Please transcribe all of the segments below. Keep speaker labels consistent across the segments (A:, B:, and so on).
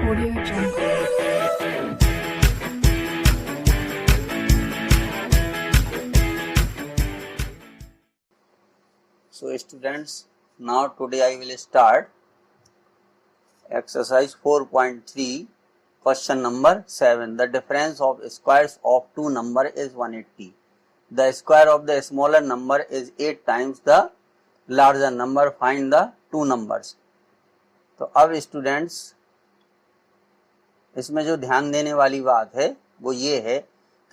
A: Audio Jungle.
B: So students, now today I will start exercise 4.3 question number 7. The difference of squares of two number is 180. The square of the smaller number is 8 times the larger number. Find the two numbers. तो अब students इसमें जो ध्यान देने वाली बात है वो ये है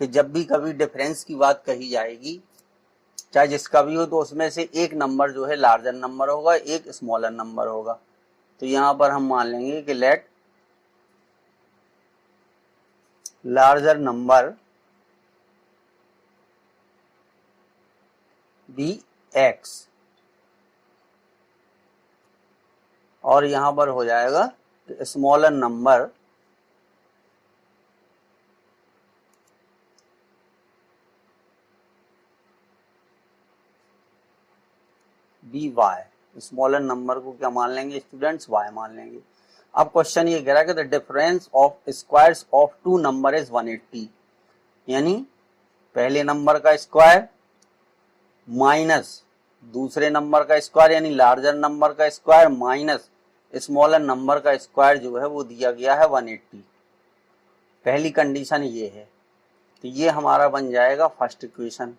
B: कि जब भी कभी डिफरेंस की बात कही जाएगी, चाहे जिसका भी हो, तो उसमें से एक नंबर जो है लार्जर नंबर होगा, एक स्मॉलर नंबर होगा। तो यहां पर हम मान लेंगे कि let larger number be x, और यहां पर हो जाएगा कि smaller number be y. Smaller number को क्या मान लेंगे स्टूडेंट्स? वाई मान लेंगे। अब क्वेश्चन ये कह रहा है कि the difference of squares of two number is 180, यानी पहले नंबर का स्क्वायर माइनस दूसरे नंबर का स्क्वायर, यानी लार्जर नंबर का स्क्वायर माइनस स्मॉलर नंबर का स्क्वायर जो है वो दिया गया है 180। पहली कंडीशन ये है। तो ये हमारा बन जाएगा फर्स्ट इक्वेशन।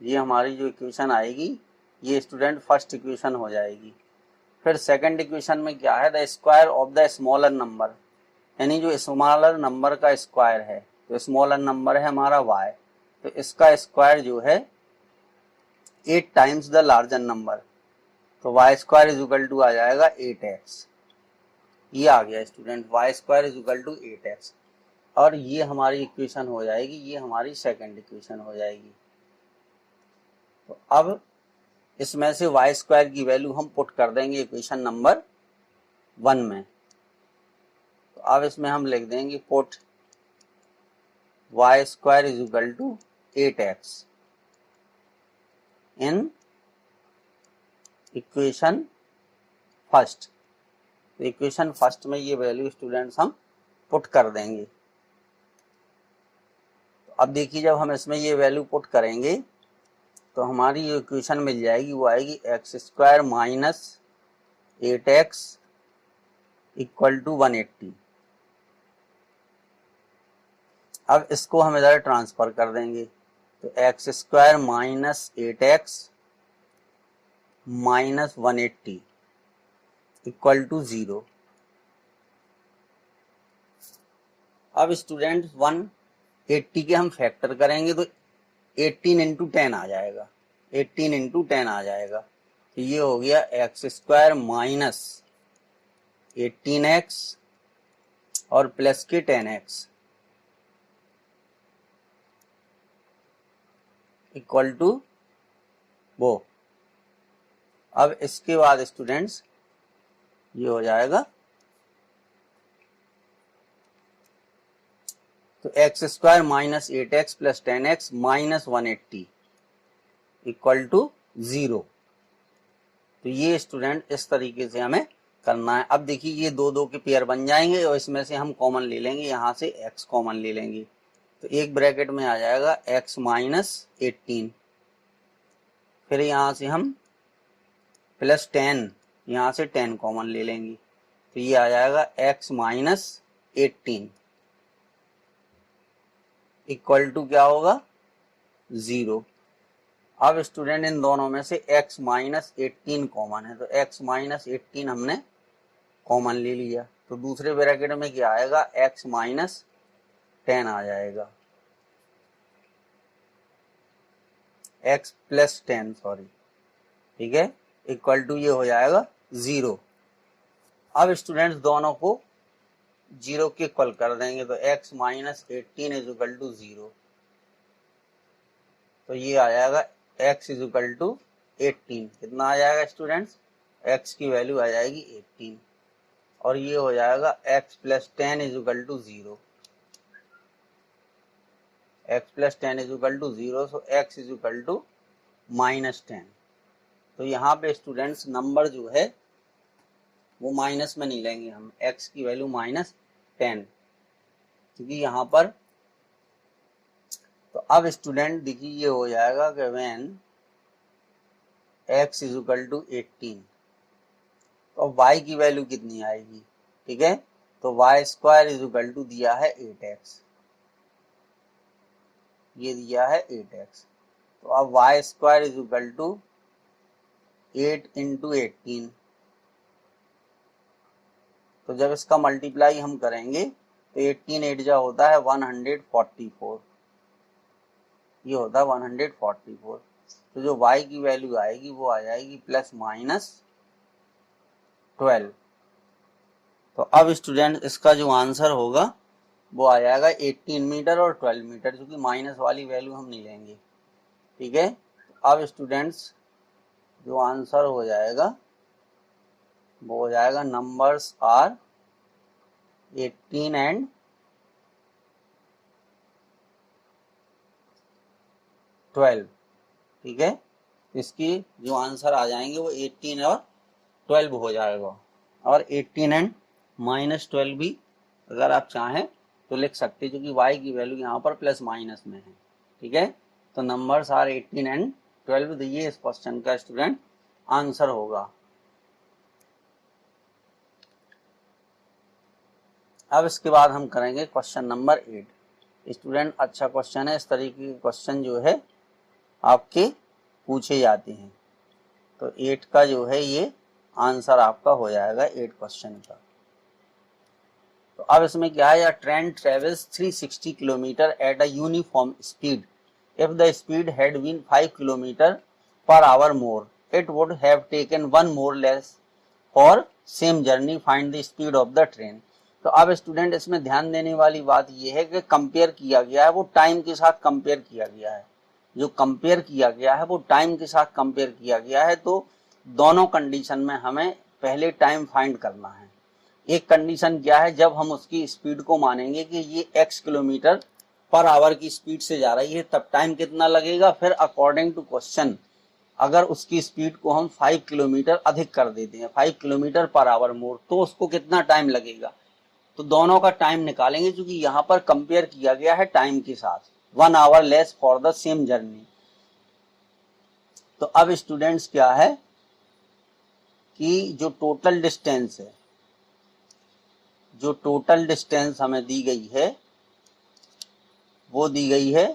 B: ये हमारी जो इक्वेशन आएगी ये स्टूडेंट फर्स्ट इक्वेशन हो जाएगी। फिर सेकंड इक्वेशन में क्या है? The square of the smaller number, यानी जो स्मॉलर नंबर का स्क्वायर है, तो स्मॉलर नंबर है हमारा y, तो इसका स्क्वायर जो है 8 टाइम्स द लार्जर नंबर, तो y square is equal to आ जाएगा 8x। ये आ गया student, y square is equal to 8x, और ये हमारी इक्वेशन हो जाएगी, ये हमारी सेकंड इक्वेशन हो जाएगी। तो अब इसमें से y स्क्वायर की वैल्यू हम पुट कर देंगे इक्वेशन नंबर 1 में। तो अब इसमें हम लिख देंगे put y square is equal to 8x in equation first. तो इक्वेशन फर्स्ट में ये वैल्यू स्टूडेंट्स हम पुट कर देंगे। तो अब देखिए, जब हम इसमें ये वैल्यू पुट करेंगे तो हमारी जो इक्वेशन मिल जाएगी वो आएगी x square minus 8x equal to 180। अब इसको हम इधर ट्रांसफर कर देंगे, तो x square minus 8x minus 180 equal to 0। अब स्टूडेंट 180 के हम फैक्टर करेंगे तो 18 इंटू 10 आ जाएगा, 18 इंटू 10 आ जाएगा। तो ये हो गया एक्स स्क्वायर माइनस 18x और प्लस के 10x इक्वल टू वो। अब इसके बाद स्टूडेंट्स ये हो जाएगा, तो x square minus 8x plus 10x minus 180 equal to 0। तो ये स्टूडेंट इस तरीके से हमें करना है। अब देखिए, ये दो दो के पेयर बन जाएंगे और इसमें से हम कॉमन ले लेंगे, यहाँ से x कॉमन ले लेंगे, तो एक ब्रैकेट में आ जाएगा x माइनस 18, फिर यहाँ से हम प्लस 10, यहाँ से 10 कॉमन ले लेंगे, तो ये आ जाएगा x माइनस 18 इक्वल टू क्या होगा? 0। अब स्टूडेंट इन दोनों में से x माइनस 18 कॉमन है, तो x माइनस 18 हमने कॉमन ले लिया, तो दूसरे ब्रैकेट में क्या आएगा? x माइनस 10 आ जाएगा, x प्लस 10 सॉरी, ठीक है, इक्वल टू ये हो जाएगा 0। अब स्टूडेंट्स दोनों को 0 के इक्वल कर देंगे, तो x minus 18 is equal to 0, तो ये आ जाएगा x इज इक्वल टू 18। कितना आ जाएगा स्टूडेंट्स? x की वैल्यू आ जाएगी 18, और ये हो जाएगा x plus 10 is equal to 0, x plus 10 is equal to 0, so x is equal to minus 10। तो यहाँ पे स्टूडेंट्स नंबर जो है वो माइनस में नहीं लेंगे हम, x की वैल्यू -10, क्योंकि यहाँ पर तो अब स्टूडेंट देखिए ये हो जाएगा कि when x is equal to 18, तो अब y की वैल्यू कितनी आएगी, ठीक है, तो y square is equal to दिया है 8x, ये दिया है 8x, तो अब y square is equal to 8 into 18, तो जब इसका मल्टीप्लाई हम करेंगे तो 18 8 जा होता है 144, ये होता है 144, तो जो y की वैल्यू आएगी वो आ जाएगी ±12। तो अब स्टूडेंट इसका जो आंसर होगा वो आ जाएगा 18 मीटर और 12 मीटर, क्योंकि माइनस वाली वैल्यू हम नहीं लेंगे, ठीक है। अब स्टूडेंट्स जो आंसर हो जाएगा वो हो जाएगा नंबर्स आर 18 एंड 12, ठीक है। इसकी जो आंसर आ जाएंगे वो 18 और 12 हो जाएगा, और 18 एंड -12 भी अगर आप चाहें तो लिख सकते हैं, क्योंकि y की वैल्यू यहाँ पर प्लस माइनस में है, ठीक है। तो नंबर्स आर 18 एंड 12, तो ये इस क्वेश्चन का स्टूडेंट आंसर होगा। अब इसके बाद हम करेंगे क्वेश्चन नंबर 8। स्टूडेंट अच्छा क्वेश्चन है, इस तरीके के क्वेश्चन जो है आपके पूछे जाते हैं, तो 8 का जो है ये आंसर आपका हो जाएगा 8 क्वेश्चन का। तो अब इसमें क्या है, train travels 360 kilometre at a uniform speed, if the speed had been 5 kilometre per hour more, it would have taken 1 more less for same journey, find the speed of the train. तो अब student इसमें ध्यान देने वाली बात यह है कि कंपेयर किया गया है वो टाइम के साथ कंपेयर किया गया है, जो कंपेयर किया गया है वो टाइम के साथ कंपेयर किया गया है। तो दोनों कंडीशन में हमें पहले टाइम फाइंड करना है। एक कंडीशन क्या है, जब हम उसकी स्पीड को मानेंगे कि ये x किलोमीटर पर आवर की स्पीड से जा रही है, तब टाइम कितना लगेगा। फिर अकॉर्डिंग टू क्वेश्चन अगर उसकी स्पीड को हम 5 किलोमीटर अधिक कर देते हैं, 5 किलोमीटर पर आवर मोर, तो उसको कितना टाइम लगेगा। तो दोनों का टाइम निकालेंगे, क्योंकि यहाँ पर कंपेयर किया गया है टाइम के साथ, 1 our less for the same journey. तो अब स्टूडेंट्स क्या है कि जो टोटल डिस्टेंस है, जो टोटल डिस्टेंस हमें दी गई है वो दी गई है,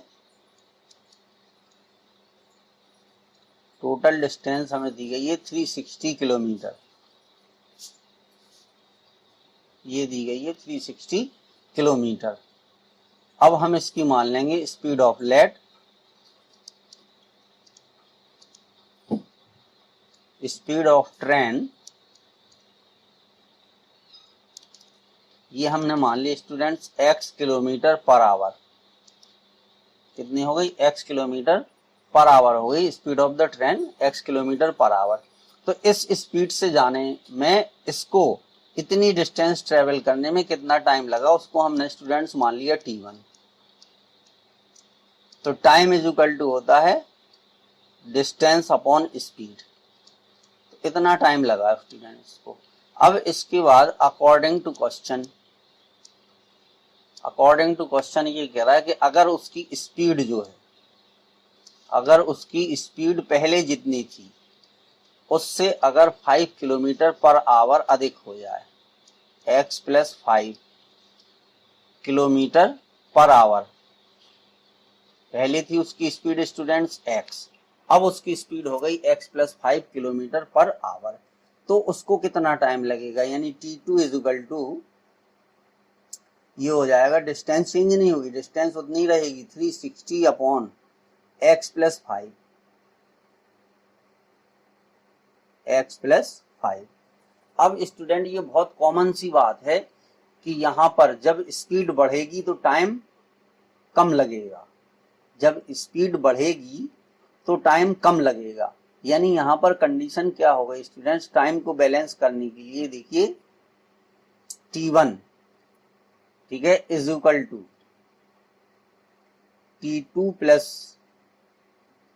B: टोटल डिस्टेंस हमें दी गई है 360 किलोमीटर, ये दी गई है 360 किलोमीटर। अब हम इसकी मान लेंगे speed of light, speed of train, ये हमने मान ली students x kilometre per hour, कितनी हो गई, x किलोमीटर पर आवर हो गई speed of the train, x kilometre per hour. तो इस स्पीड से जाने में इसको इतनी डिस्टेंस ट्रेवल करने में कितना टाइम लगा, उसको हमने स्टूडेंट्स मान लिया t1। तो टाइम इज इक्वल टू होता है डिस्टेंस अपॉन स्पीड, तो इतना टाइम लगा स्टूडेंट्स को। अब इसके बाद अकॉर्डिंग टू क्वेश्चन ये कह रहा है कि अगर उसकी स्पीड जो है, अगर उसकी स्पीड पहले जितनी थी उससे अगर 5 किलोमीटर पर आवर अधिक हो जाए, x plus 5 kilometre per our, पहले थी उसकी स्पीड स्टूडेंट्स x, अब उसकी स्पीड हो गई x plus 5 kilometre per hour, तो उसको कितना टाइम लगेगा, यानी t2 इज इक्वल टू, ये हो जाएगा, डिस्टेंस चेंज नहीं होगी, डिस्टेंस उतनी रहेगी 360 upon x plus 5, x plus 5। अब स्टूडेंट ये बहुत कॉमन सी बात है कि यहाँ पर जब स्पीड बढ़ेगी तो टाइम कम लगेगा, जब स्पीड बढ़ेगी तो टाइम कम लगेगा, यानी यहाँ पर कंडीशन क्या होगा स्टूडेंट्स, टाइम को बैलेंस करने के लिए देखिए t1, ठीक है, is equal to t2 plus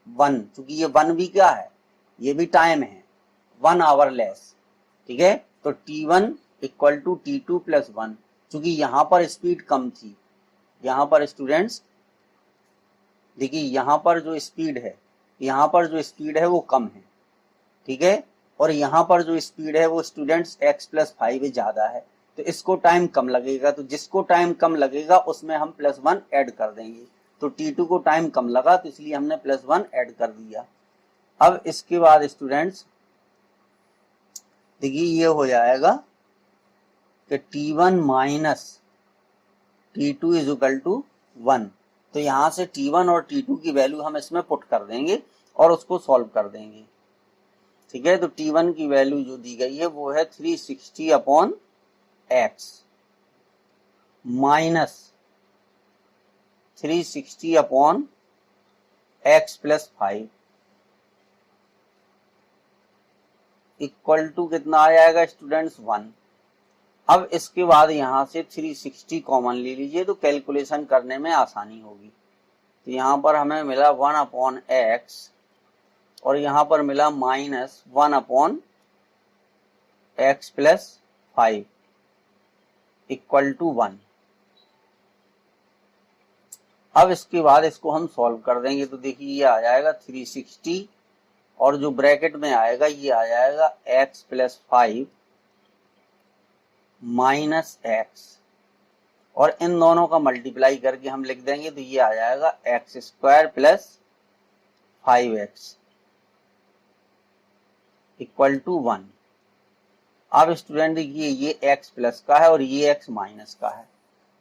B: 1, क्योंकि ये 1 भी क्या है, ये भी टाइम है, 1 आवर लेस, ठीक है। तो T1 equal to T2 plus 1, क्योंकि यहाँ पर स्पीड कम थी। यहाँ पर स्टूडेंट्स देखिए, यहाँ पर जो स्पीड है, यहाँ पर जो स्पीड है वो कम है, ठीक है, और यहाँ पर जो स्पीड है वो स्टूडेंट्स x प्लस 5 ज्यादा है, तो इसको टाइम कम लगेगा, तो जिसको टाइम कम लगेगा उसमें हम प्लस 1 ऐड कर देंगे। तो T2 को टाइम कम लगा तो इसलिए हमने प्लस 1 ऐड कर दिया। अब इसके बाद स्टूडेंट्स देखिए ये हो जाएगा कि T1 minus T2 is equal to 1। तो यहां से T1 और T2 की वैल्यू हम इसमें पुट कर देंगे और उसको सॉल्व कर देंगे, ठीक है। तो T1 की वैल्यू जो दी गई है वो है 360 upon x minus 360 upon x plus 5 equal to कितना आ जाएगा स्टूडेंट्स 1। अब इसके बाद यहां से 360 कॉमन ले लीजिए तो कैलकुलेशन करने में आसानी होगी। तो यहां पर हमें मिला 1 अपॉन एक्स और यहां पर मिला minus 1 upon x plus 5 equal to 1। अब इसके बाद इसको हम सॉल्व कर देंगे तो देखिए ये आ जाएगा 360 और जो ब्रैकेट में आएगा ये आ जाएगा x प्लस 5 माइनस एक्स, और इन दोनों का मल्टीप्लाई करके हम लिख देंगे तो ये आ जाएगा x square plus 5x equal to 1। अब स्टूडेंट देखिए ये x प्लस का है और ये x माइनस का है,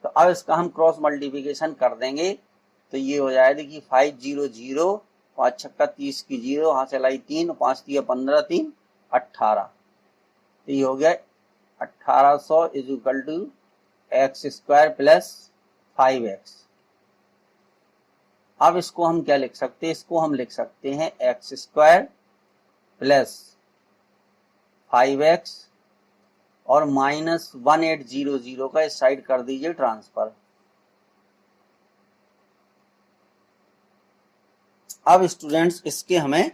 B: तो अब इसका हम क्रॉस मल्टीप्लिकेशन कर देंगे तो ये हो जाएगा देखिए 5 0 0 5 छक्का 30 की 0 यहाँ से लाई 3 5 दिया 15 3 18, तो ये हो गया 1800 is equal to x square plus 5x। अब इसको हम क्या लिख सकते हैं, इसको हम लिख सकते हैं एक्स स्क्वायर प्लस 5x और माइनस 1800 का इस साइड कर दीजिए ट्रांसफर। अब स्टूडेंट्स इसके हमें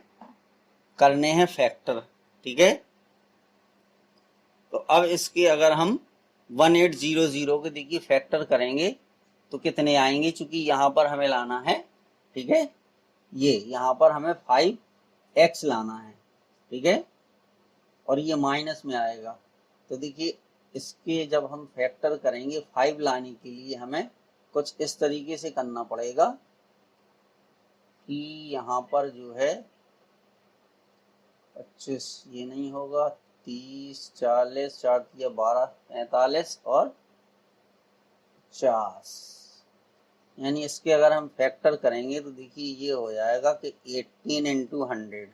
B: करने हैं फैक्टर, ठीक है। तो अब इसके अगर हम 1800 के देखिए फैक्टर करेंगे तो कितने आएंगे, चूंकि यहां पर हमें लाना है, ठीक है, ये यहां पर हमें 5x लाना है, ठीक है, और ये माइनस में आएगा। तो देखिए इसके जब हम फैक्टर करेंगे 5 लाने के लिए हमें कुछ इस तरीके से करना पड़ेगा कि यहाँ पर जो है 25 ये नहीं होगा, 30 40 4 या 12 45 और 50, यानी इसके अगर हम फैक्टर करेंगे तो देखिए ये हो जाएगा कि 18 इंटू 100,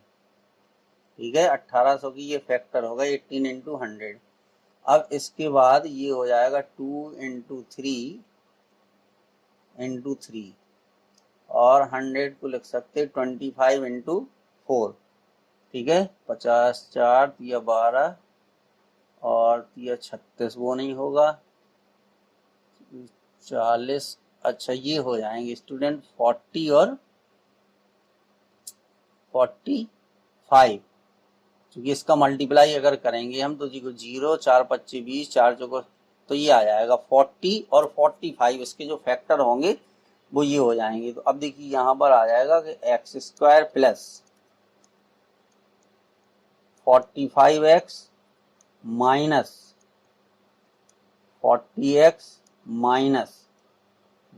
B: ठीक है, 1800 की ये फैक्टर होगा 18 इंटू 100। अब इसके बाद ये हो जाएगा 2 इंटू 3 इंटू 3 और 100 को लिख सकते 25 इंटू 4, ठीक है, 50 4 या 12 और या 36 वो नहीं होगा 40, अच्छा ये हो जाएंगे स्टूडेंट 40 और 45, क्योंकि इसका मल्टीप्लाई अगर करेंगे हम तो जी को 0 4 25 20 4 चौको, तो ये आ जाएगा 40 और 45, इसके जो फैक्टर होंगे वो ये हो जाएंगे। तो अब देखिए यहाँ पर आ जाएगा कि x square plus 45x minus 40x minus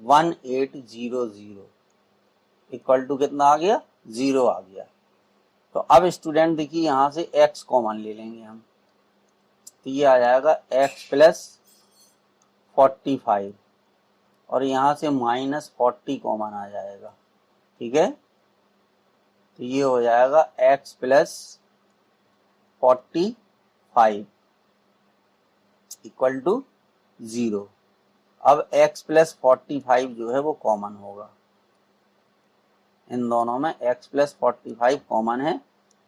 B: 1800 equal to कितना आ गया, 0 आ गया। तो अब स्टूडेंट देखिए यहाँ से x कॉमन ले लेंगे हम, तो ये आ जाएगा x प्लस 45 और यहाँ से माइनस 40 कॉमन आ जाएगा, ठीक है, तो ये हो जाएगा x प्लस 45 इक्वल टू 0। अब x प्लस 45 जो है वो कॉमन होगा, इन दोनों में x प्लस 45 कॉमन है,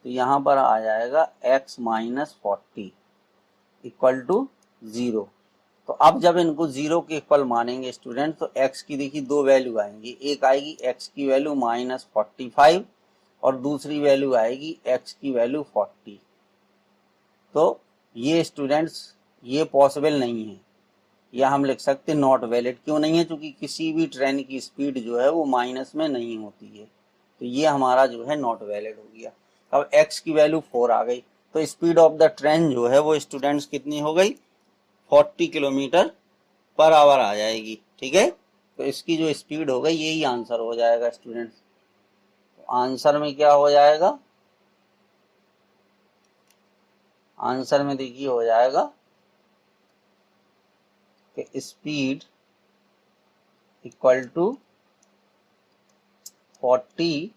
B: तो यहाँ पर आ जाएगा x माइनस 40 इक्वल टू 0। तो अब जब इनको 0 के इक्वल मानेंगे स्टूडेंट तो x की देखिए दो वैल्यू आएंगी, एक आएगी x की वैल्यू माइनस 45 और दूसरी वैल्यू आएगी x की वैल्यू 40। तो ये स्टूडेंट्स ये पॉसिबल नहीं है, या हम लिख सकते नॉट वैलिड। क्यों नहीं है? क्योंकि किसी भी ट्रेन की स्पीड जो है वो माइनस में नहीं होती है, तो ये हमारा जो है नॉट वैलिड हो गया। अब x की वैल्यू 4 आ गई, तो स्पीड ऑफ द ट्रेन जो है वो स्टूडेंट्स कितनी हो गई? 40 किलोमीटर पर आवर आ जाएगी। ठीक है, तो इसकी जो स्पीड हो गई यही आंसर हो जाएगा स्टूडेंट्स। तो आंसर में क्या हो जाएगा? आंसर में देखिए हो जाएगा कि स्पीड इक्वल टू 40